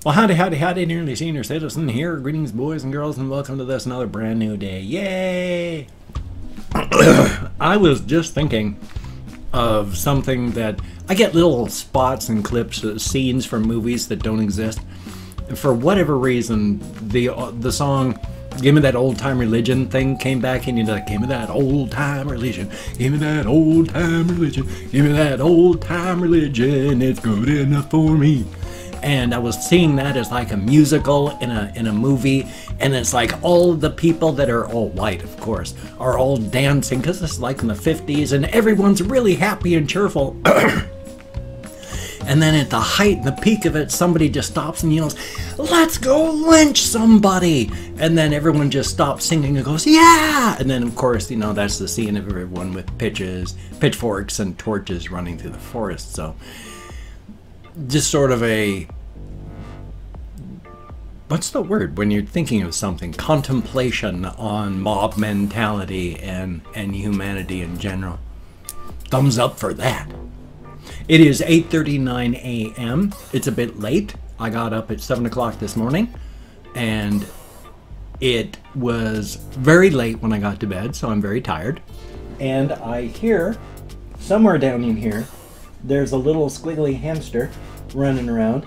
Well, howdy, howdy, howdy, nearly senior citizen here. Greetings, boys and girls, and welcome to this another brand new day. Yay! I was just thinking of something that I get little spots and clips, scenes from movies that don't exist. And for whatever reason, the song "Give Me That Old Time Religion" thing came back, and you're like, "Give me that old time religion, give me that old time religion, give me that old time religion, it's good enough for me." And I was seeing that as like a musical in a movie, and it's like all the people that are all white, of course, are all dancing because it's like in the 50s, and everyone's really happy and cheerful. And then at the height, the peak of it, somebody just stops and yells, "Let's go lynch somebody!" And then everyone just stops singing and goes, "Yeah!" And then, of course, you know, that's the scene of everyone with pitchforks and torches running through the forest. So just sort of a, what's the word when you're thinking of something? Contemplation on mob mentality and humanity in general. Thumbs up for that. It is 8:39 a.m. It's a bit late. I got up at 7 o'clock this morning, and it was very late when I got to bed, so I'm very tired. And I hear, somewhere down in here, there's a little squiggly hamster running around.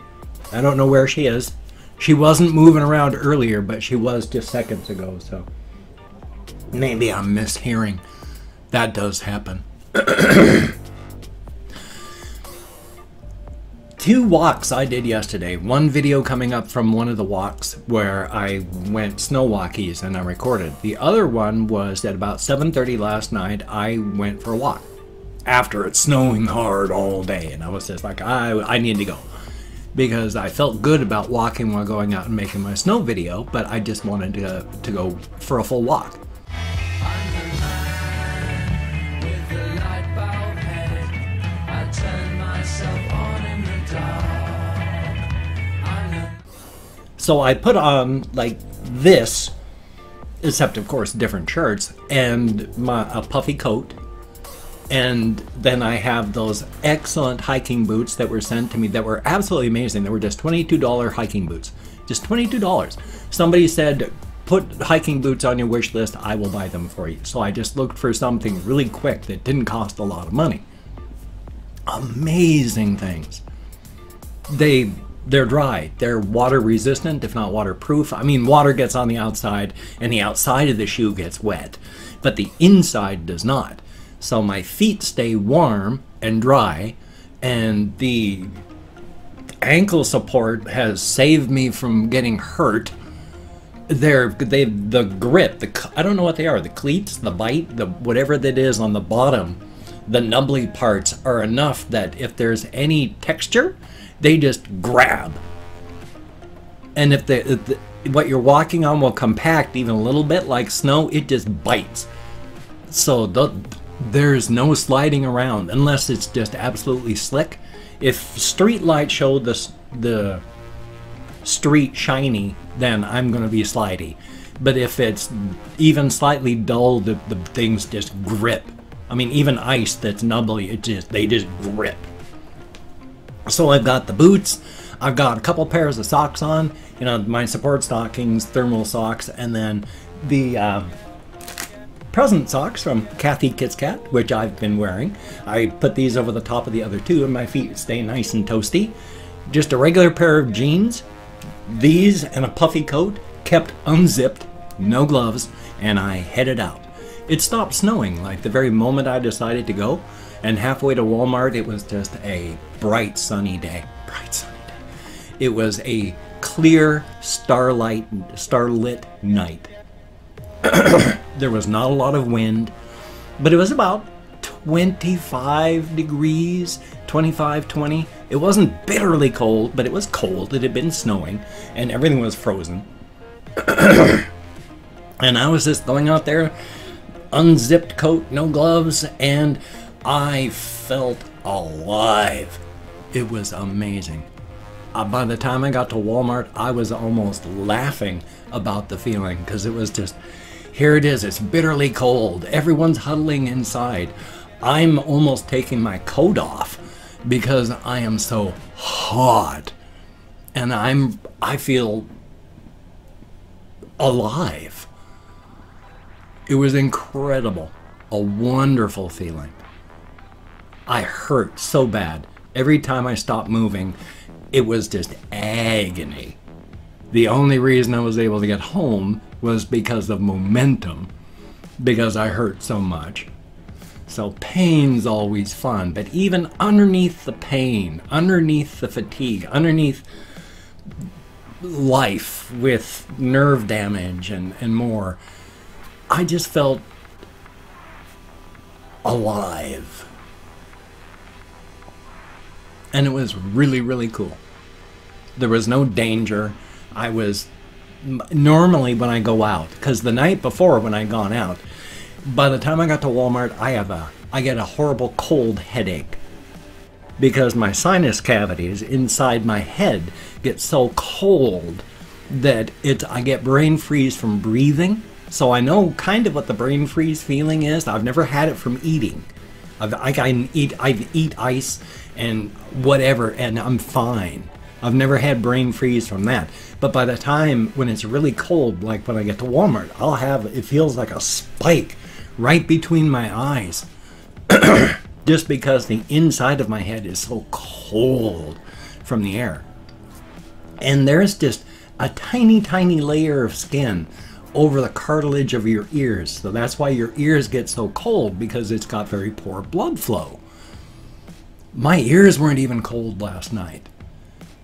I don't know where she is. She wasn't moving around earlier, but she was just seconds ago, so maybe I'm mishearing. That does happen. 2 walks I did yesterday. One video coming up from one of the walks where I went snow walkies and I recorded. The other one was at about 7:30 last night. I went for a walk after it's snowing hard all day, and I was just like, I need to go, because I felt good about walking while going out and making my snow video, but I just wanted to go for a full walk. So I put on like this, except of course different shirts, and a puffy coat. And then I have those excellent hiking boots that were sent to me that were absolutely amazing. They were just $22 hiking boots. Just $22. Somebody said, "Put hiking boots on your wish list, I will buy them for you." So I just looked for something really quick that didn't cost a lot of money. Amazing things. They're dry. They're water resistant, if not waterproof. I mean, water gets on the outside and the outside of the shoe gets wet, but the inside does not. So my feet stay warm and dry, and the ankle support has saved me from getting hurt. The grip, I don't know what they are, the cleats, the bite, whatever that is on the bottom, the nubbly parts are enough that if there's any texture, they just grab. And if what you're walking on will compact even a little bit like snow, it just bites. So there's no sliding around unless it's just absolutely slick. If street light showed the street shiny, then I'm going to be slidey. But if it's even slightly dull, the things just grip. I mean, even ice that's nubbly, they just grip. So I've got the boots. I've got a couple pairs of socks on. You know, my support stockings, thermal socks, and then the present socks from Kathy Kit's Cat, which I've been wearing. I put these over the top of the other two, and my feet stay nice and toasty. Just a regular pair of jeans, these, and a puffy coat, kept unzipped, no gloves, and I headed out. It stopped snowing like the very moment I decided to go, and halfway to Walmart, it was just a bright sunny day. Bright sunny day. It was a clear starlit night. There was not a lot of wind, but it was about 25 degrees, 25, 20. It wasn't bitterly cold, but it was cold. It had been snowing, and everything was frozen. And I was just going out there, unzipped coat, no gloves, and I felt alive. It was amazing. By the time I got to Walmart, I was almost laughing about the feeling, because it was just, here it is, it's bitterly cold. Everyone's huddling inside. I'm almost taking my coat off because I am so hot. And I feel alive. It was incredible. A wonderful feeling. I hurt so bad. Every time I stopped moving, it was just agony. The only reason I was able to get home was because of momentum, because I hurt so much. So pain's always fun, but even underneath the pain, underneath the fatigue, underneath life with nerve damage and more, I just felt alive. And it was really, really cool. There was no danger. I was normally when I go out, because the night before when I'd gone out, by the time I got to Walmart, I get a horrible cold headache because my sinus cavities inside my head get so cold that I get brain freeze from breathing. So I know kind of what the brain freeze feeling is. I've never had it from eating. I eat ice and whatever, and I'm fine. I've never had brain freeze from that. But by the time when it's really cold, like when I get to Walmart, it feels like a spike right between my eyes. Just because the inside of my head is so cold from the air. And there's just a tiny, tiny layer of skin over the cartilage of your ears. So that's why your ears get so cold, because it's got very poor blood flow. My ears weren't even cold last night.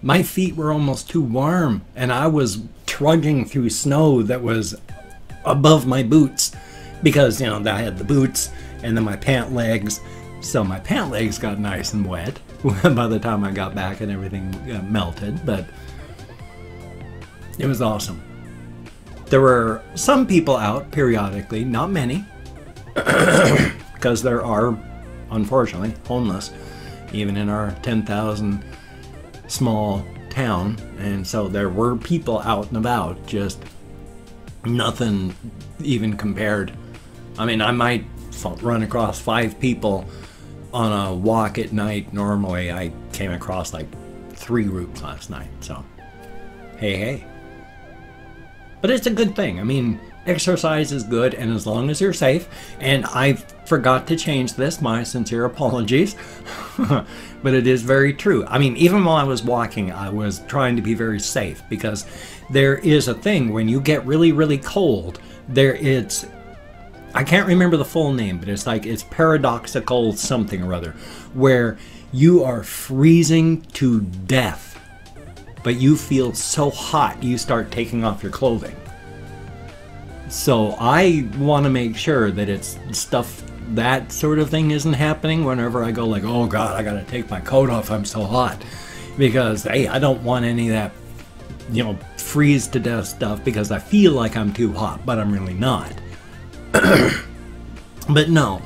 My feet were almost too warm, and I was trudging through snow that was above my boots because, you know, I had the boots and then my pant legs. So my pant legs got nice and wet by the time I got back and everything melted, but it was awesome. There were some people out periodically, not many, because there are, unfortunately, homeless, even in our 10,000 small town, and so there were people out and about, just nothing even compared. I mean, I might run across 5 people on a walk at night. Normally I came across like 3 groups last night, so hey. But it's a good thing. I mean, exercise is good, and as long as you're safe, and I forgot to change this, my sincere apologies, but it is very true. I mean, even while I was walking, I was trying to be very safe, because there is a thing when you get really, really cold, I can't remember the full name, but it's paradoxical something or other, where you are freezing to death, but you feel so hot you start taking off your clothing. So I want to make sure that it's stuff, that sort of thing isn't happening whenever I go like, oh God, I gotta take my coat off, I'm so hot. Because, hey, I don't want any of that, you know, freeze to death stuff, because I feel like I'm too hot, but I'm really not. But no,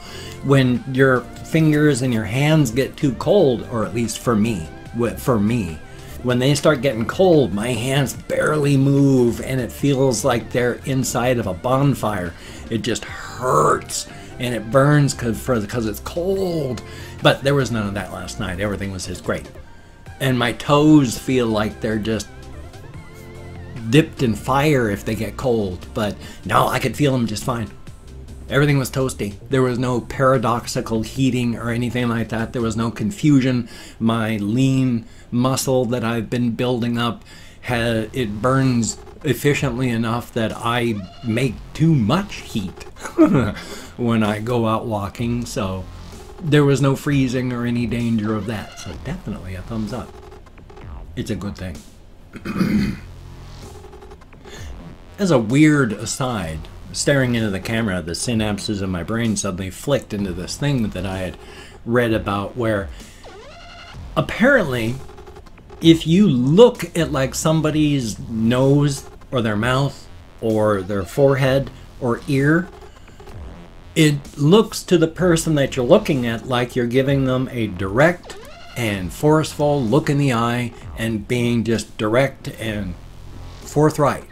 when your fingers and your hands get too cold, or at least for me, when they start getting cold, my hands barely move, and it feels like they're inside of a bonfire. It just hurts, and it burns because it's cold. But there was none of that last night. Everything was just great. And my toes feel like they're just dipped in fire if they get cold. But no, I could feel them just fine. Everything was toasty. There was no paradoxical heating or anything like that. There was no confusion. My lean muscle that I've been building up, it burns efficiently enough that I make too much heat when I go out walking. So there was no freezing or any danger of that. So definitely a thumbs up. It's a good thing. As a weird aside, staring into the camera, the synapses in my brain suddenly flicked into this thing that I had read about, where apparently if you look at like somebody's nose or their mouth or their forehead or ear, it looks to the person that you're looking at like you're giving them a direct and forceful look in the eye and being just direct and forthright.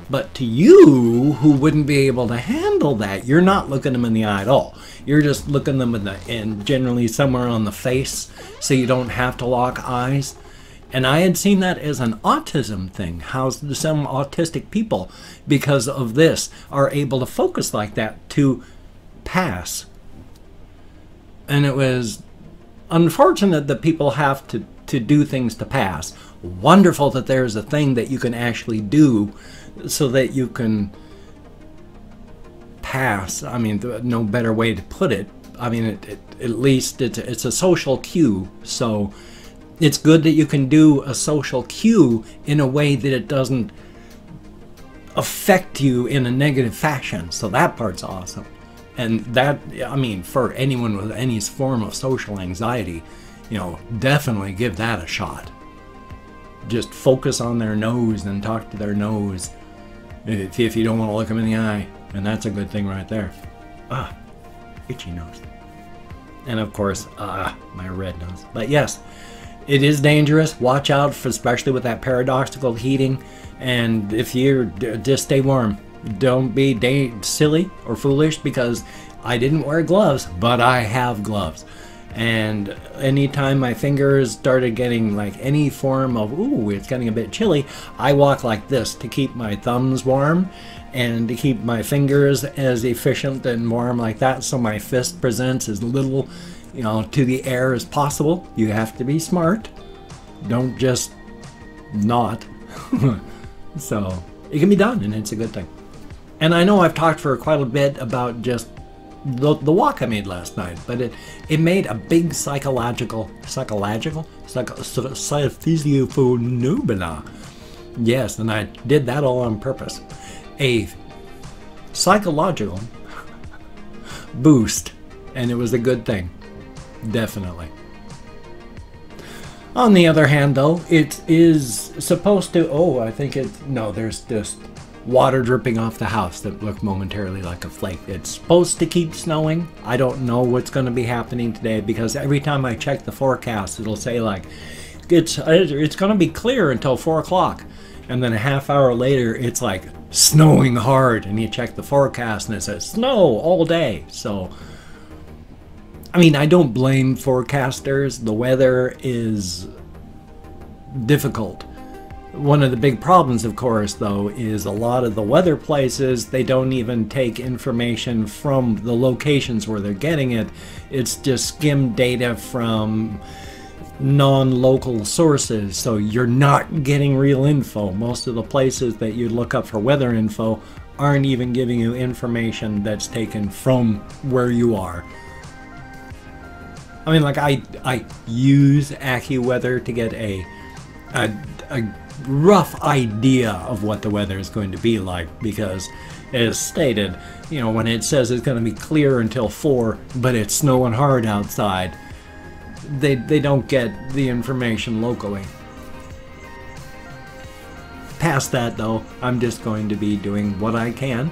But to you, who wouldn't be able to handle that, you're not looking them in the eye at all. You're just looking them in generally somewhere on the face, so you don't have to lock eyes. And I had seen that as an autism thing, how some autistic people, because of this, are able to focus like that to pass. And it was unfortunate that people have to do things to pass. Wonderful that there's a thing that you can actually do so that you can pass. I mean, no better way to put it. I mean, at least it's a social cue. So it's good that you can do a social cue in a way that it doesn't affect you in a negative fashion. So that part's awesome. And that, I mean, for anyone with any form of social anxiety, you know, definitely give that a shot. Just focus on their nose and talk to their nose if you don't want to look them in the eye. And that's a good thing right there. Ah, itchy nose. And of course, my red nose. But yes, it is dangerous. Watch out, for, especially with that paradoxical heating. And if you're, just stay warm. Don't be silly or foolish, because I didn't wear gloves, but I have gloves. And anytime my fingers started getting like any form of, ooh, it's getting a bit chilly, I walk like this to keep my thumbs warm and to keep my fingers as efficient and warm like that, so my fist presents as little, you know, to the air as possible. You have to be smart. Don't just not. So it can be done, and it's a good thing. And I know I've talked for quite a bit about just the walk I made last night, but it made a big psychological phenomena. Yes, and I did that all on purpose. A psychological boost, and it was a good thing, definitely. On the other hand, though, it is supposed to, there's just water dripping off the house that looked momentarily like a flake. It's supposed to keep snowing. I don't know what's going to be happening today, because every time I check the forecast, it'll say like, it's going to be clear until 4 o'clock. And then a half hour later, it's like snowing hard. And you check the forecast and it says snow all day. So, I mean, I don't blame forecasters. The weather is difficult. One of the big problems, of course, though, is a lot of the weather places, they don't even take information from the locations where they're getting it. It's just skimmed data from non-local sources, so you're not getting real info. Most of the places that you look up for weather info aren't even giving you information that's taken from where you are. I mean, like, I use AccuWeather to get a rough idea of what the weather is going to be like, because as stated, you know, when it says it's going to be clear until 4 but it's snowing hard outside, they don't get the information locally. Past that, though, I'm just going to be doing what I can,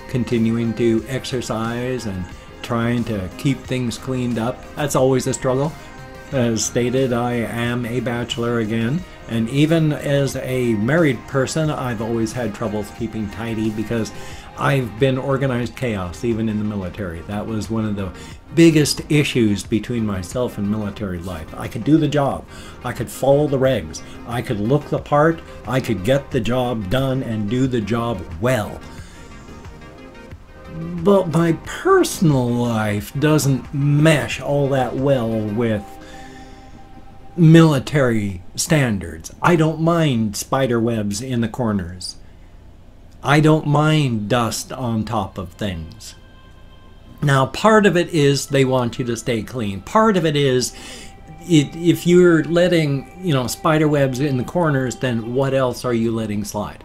continuing to exercise and trying to keep things cleaned up. That's always a struggle. As stated, I am a bachelor again, and even as a married person, I've always had trouble keeping tidy, because I've been organized chaos even in the military. That was one of the biggest issues between myself and military life. I could do the job, I could follow the regs, I could look the part, I could get the job done and do the job well. But my personal life doesn't mesh all that well with military standards. I don't mind spider webs in the corners. I don't mind dust on top of things. Now, part of it is they want you to stay clean. Part of it is if you're letting, you know, spider webs in the corners, then what else are you letting slide?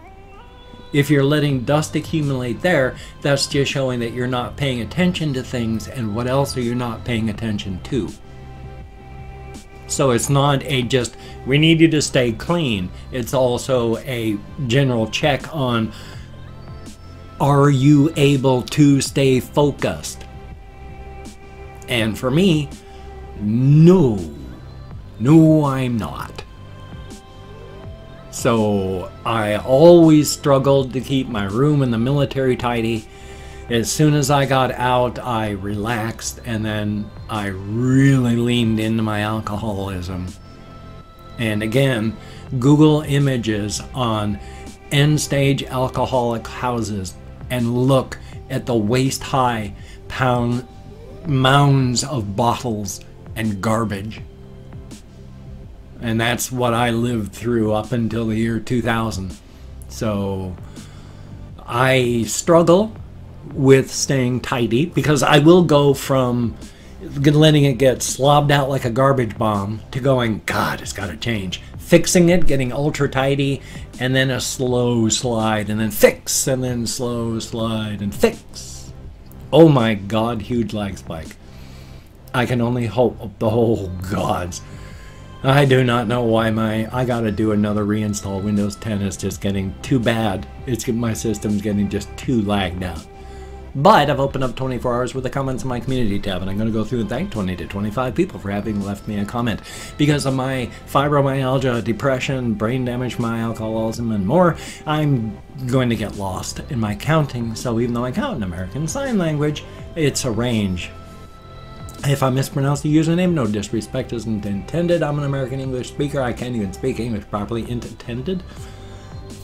If you're letting dust accumulate there, that's just showing that you're not paying attention to things, and what else are you not paying attention to? So it's not a just, we need you to stay clean. It's also a general check on, are you able to stay focused? And for me, no, I'm not. So I always struggled to keep my room in the military tidy. As soon as I got out, I relaxed, and then I really leaned into my alcoholism. And again, Google images on end-stage alcoholic houses and look at the waist-high mounds of bottles and garbage. And that's what I lived through up until the year 2000. So I struggle with staying tidy, because I will go from letting it get slobbed out like a garbage bomb to going, God, it's got to change. Fixing it, getting ultra tidy, and then a slow slide, and then fix, and then slow slide, and fix. Oh my God, huge lag spike. I can only hope, oh gods. I do not know why I gotta do another reinstall. Windows 10 is just getting too bad. My system's getting just too lagged out. But I've opened up 24 hours worth of comments in my community tab, and I'm going to go through and thank 20 to 25 people for having left me a comment. Because of my fibromyalgia, depression, brain damage, my alcoholism, and more, I'm going to get lost in my counting. So even though I count in American Sign Language, it's a range. If I mispronounce the username, no disrespect isn't intended. I'm an American English speaker. I can't even speak English properly. Intended.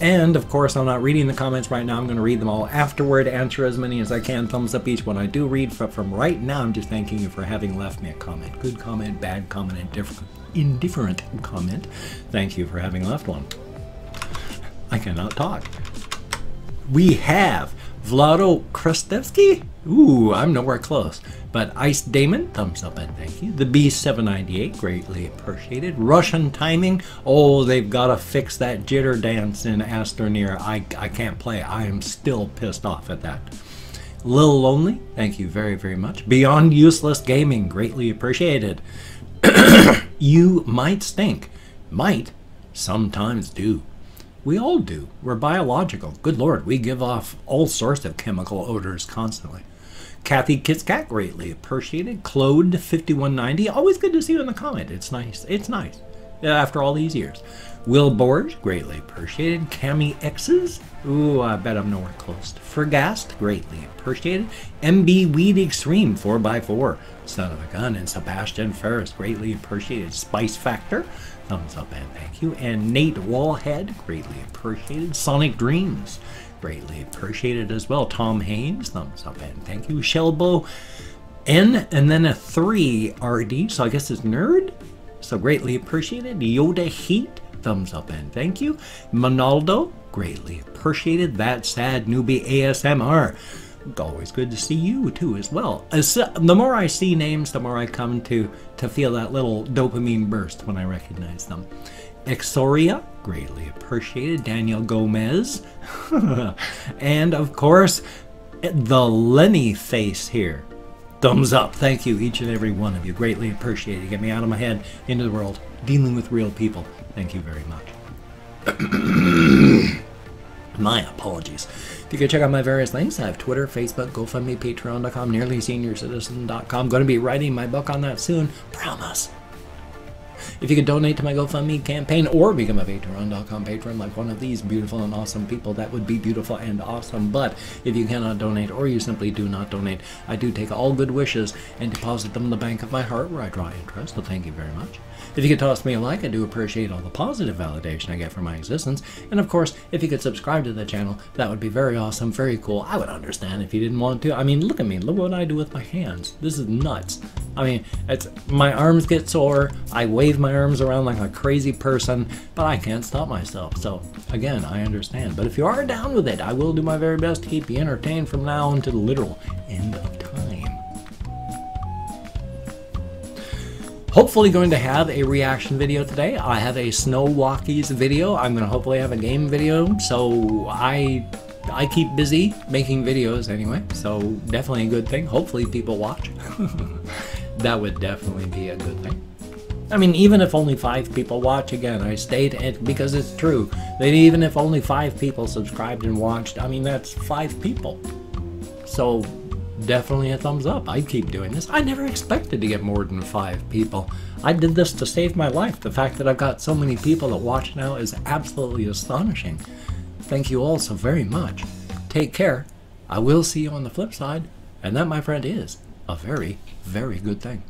And of course, I'm not reading the comments right now. I'm going to read them all afterward, answer as many as I can, thumbs up each one I do read. From right now, I'm just thanking you for having left me a comment. Good comment, bad comment, indifferent comment. Thank you for having left one. I cannot talk. We have Vlado Krastevsky. Ooh, I'm nowhere close. But Ice Damon, thumbs up and thank you. The B798, greatly appreciated. Russian Timing, oh, they've got to fix that jitter dance in Astroneer. I can't play. I am still pissed off at that. Lil Lonely, thank you very, very much. Beyond Useless Gaming, greatly appreciated. You might stink. Might sometimes do. We all do. We're biological. Good Lord, we give off all sorts of chemical odors constantly. Kathy Kitscat, greatly appreciated. Claude 5190, always good to see you in the comment. It's nice. It's nice. After all these years. Will Borge, greatly appreciated. Cami X's, ooh, I bet I'm nowhere close. Fergast, greatly appreciated. MB Weed Extreme 4x4, son of a gun. And Sebastian Ferris, greatly appreciated. Spice Factor, thumbs up and thank you. And Nate Wallhead, greatly appreciated. Sonic Dreams, greatly appreciated as well. Tom Haynes, thumbs up and thank you. Shelbo N, and then a 3 RD, so I guess it's nerd. So greatly appreciated. Yoda Heat, thumbs up and thank you. Monaldo, greatly appreciated. That Sad Newbie ASMR, always good to see you too as well. The more I see names, the more I come to feel that little dopamine burst when I recognize them. Exoria, greatly appreciated. Daniel Gomez. And of course, the Lenny face here. Thumbs up. Thank you, each and every one of you. Greatly appreciated. Get me out of my head, into the world, dealing with real people. Thank you very much. My apologies. If you could check out my various links, I have Twitter, Facebook, GoFundMe, Patreon.com, NearlySeniorCitizen.com. Going to be writing my book on that soon. Promise. If you could donate to my GoFundMe campaign or become a Patreon.com patron like one of these beautiful and awesome people, that would be beautiful and awesome. But if you cannot donate or you simply do not donate, I do take all good wishes and deposit them in the bank of my heart where I draw interest. So thank you very much. If you could toss me a like, I do appreciate all the positive validation I get for my existence. And of course, if you could subscribe to the channel, that would be very awesome, very cool. I would understand if you didn't want to. I mean, look at me. Look what I do with my hands. This is nuts. I mean, my arms get sore. I wave my arms around like a crazy person, but I can't stop myself. So again, I understand. But if you are down with it, I will do my very best to keep you entertained from now until the literal end of time. Hopefully going to have a reaction video today. I have a Snow Walkies video. I'm going to hopefully have a game video. So I keep busy making videos anyway. So definitely a good thing. Hopefully people watch. That would definitely be a good thing. I mean, even if only 5 people watch, again, I state it because it's true, that even if only 5 people subscribed and watched, I mean, that's 5 people. So definitely a thumbs up. I'd keep doing this. I never expected to get more than 5 people. I did this to save my life. The fact that I've got so many people that watch now is absolutely astonishing. Thank you all so very much. Take care. I will see you on the flip side. And that, my friend, is a very, very good thing.